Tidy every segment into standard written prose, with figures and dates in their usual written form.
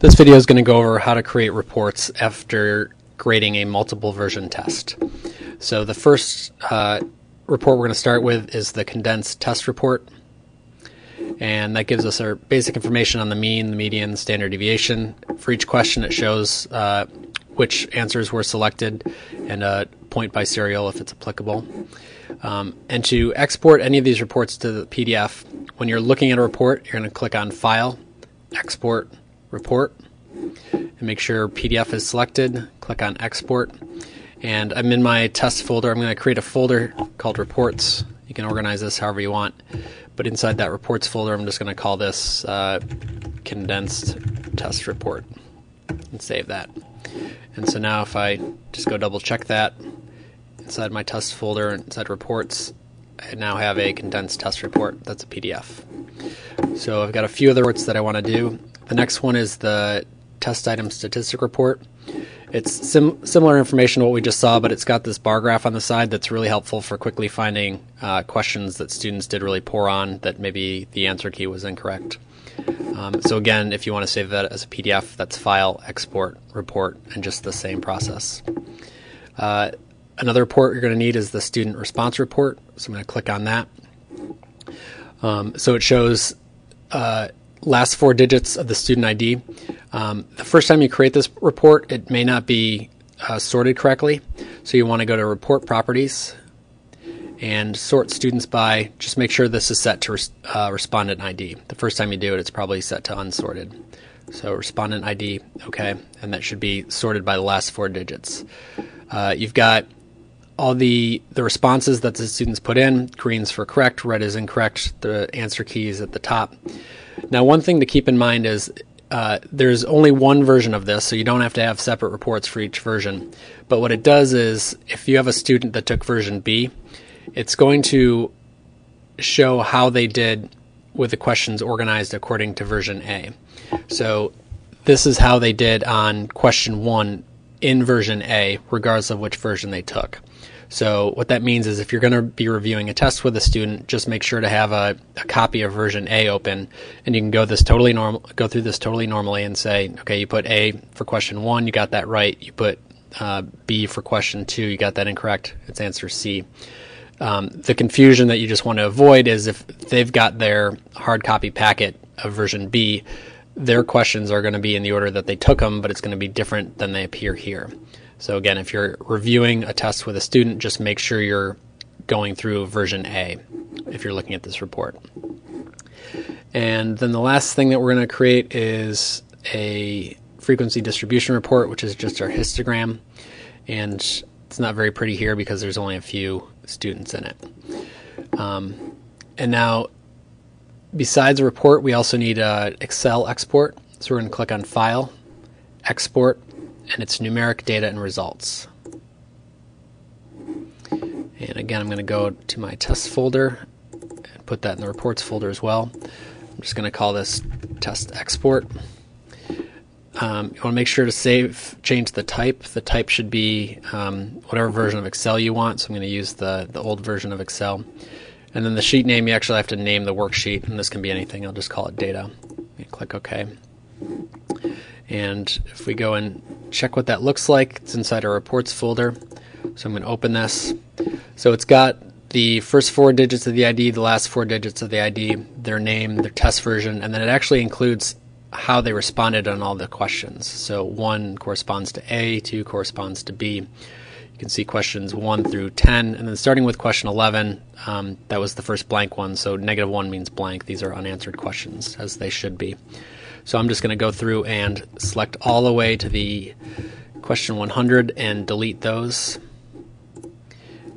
This video is going to go over how to create reports after grading a multiple version test. So the first report we're going to start with is the condensed test report. And that gives us our basic information on the mean, the median, standard deviation. For each question it shows which answers were selected and a point by serial if it's applicable. And to export any of these reports to the PDF, when you're looking at a report, you're going to click on File, Export, Report, and make sure PDF is selected. Click on Export. And I'm in my test folder. I'm going to create a folder called Reports. You can organize this however you want. But inside that Reports folder, I'm just going to call this Condensed Test Report and save that. And so now if I just go double check that, inside my test folder, inside Reports, I now have a condensed test report. That's a PDF. So I've got a few other reports that I want to do. The next one is the test item statistic report. It's similar information to what we just saw, but it's got this bar graph on the side that's really helpful for quickly finding questions that students did really poor on that maybe the answer key was incorrect. So again, if you want to save that as a PDF, that's File, Export, Report, and just the same process. Another report you're going to need is the student response report. So I'm going to click on that. So it shows last four digits of the student ID. The first time you create this report, it may not be sorted correctly. So you want to go to Report Properties and sort students by, just make sure this is set to respondent ID. The first time you do it, it's probably set to unsorted. So respondent ID, okay, and that should be sorted by the last four digits. You've got all the responses that the students put in. Green's for correct, red is incorrect, the answer key is at the top. Now one thing to keep in mind is there's only one version of this, so you don't have to have separate reports for each version. But what it does is, if you have a student that took version B, it's going to show how they did with the questions organized according to version A. So this is how they did on question 1 in version A, regardless of which version they took. So what that means is if you're going to be reviewing a test with a student, just make sure to have a copy of version A open, and you can go through this totally normally and say, okay, you put A for question 1, you got that right. You put B for question 2, you got that incorrect. It's answer C. The confusion that you just want to avoid is if they've got their hard copy packet of version B, their questions are going to be in the order that they took them, but it's going to be different than they appear here. So again, if you're reviewing a test with a student, just make sure you're going through version A if you're looking at this report. And then the last thing that we're going to create is a frequency distribution report, which is just our histogram. And it's not very pretty here because there's only a few students in it. And now, besides a report, we also need an Excel export. So we're going to click on File, Export, and it's numeric data and results. And again, I'm going to go to my test folder and put that in the reports folder as well. I'm just going to call this test export. You want to make sure to change the type. The type should be whatever version of Excel you want. So I'm going to use the old version of Excel. And then the sheet name, you actually have to name the worksheet, and this can be anything. I'll just call it data. And click OK. And if we go and check what that looks like, it's inside our reports folder. So I'm going to open this. So it's got the first four digits of the ID, the last four digits of the ID, their name, their test version, and then it actually includes how they responded on all the questions. So 1 corresponds to A, 2 corresponds to B. You can see questions 1 through 10, and then starting with question 11, that was the first blank one, so -1 means blank. These are unanswered questions, as they should be. So I'm just going to go through and select all the way to the question 100 and delete those.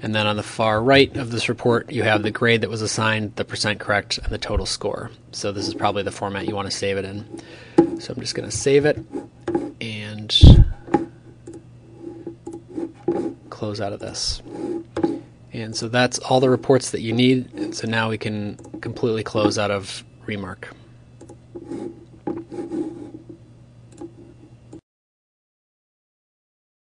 And then on the far right of this report, you have the grade that was assigned, the percent correct, and the total score. So this is probably the format you want to save it in. So I'm just going to save it and close out of this. And so that's all the reports that you need. And so now we can completely close out of Remark.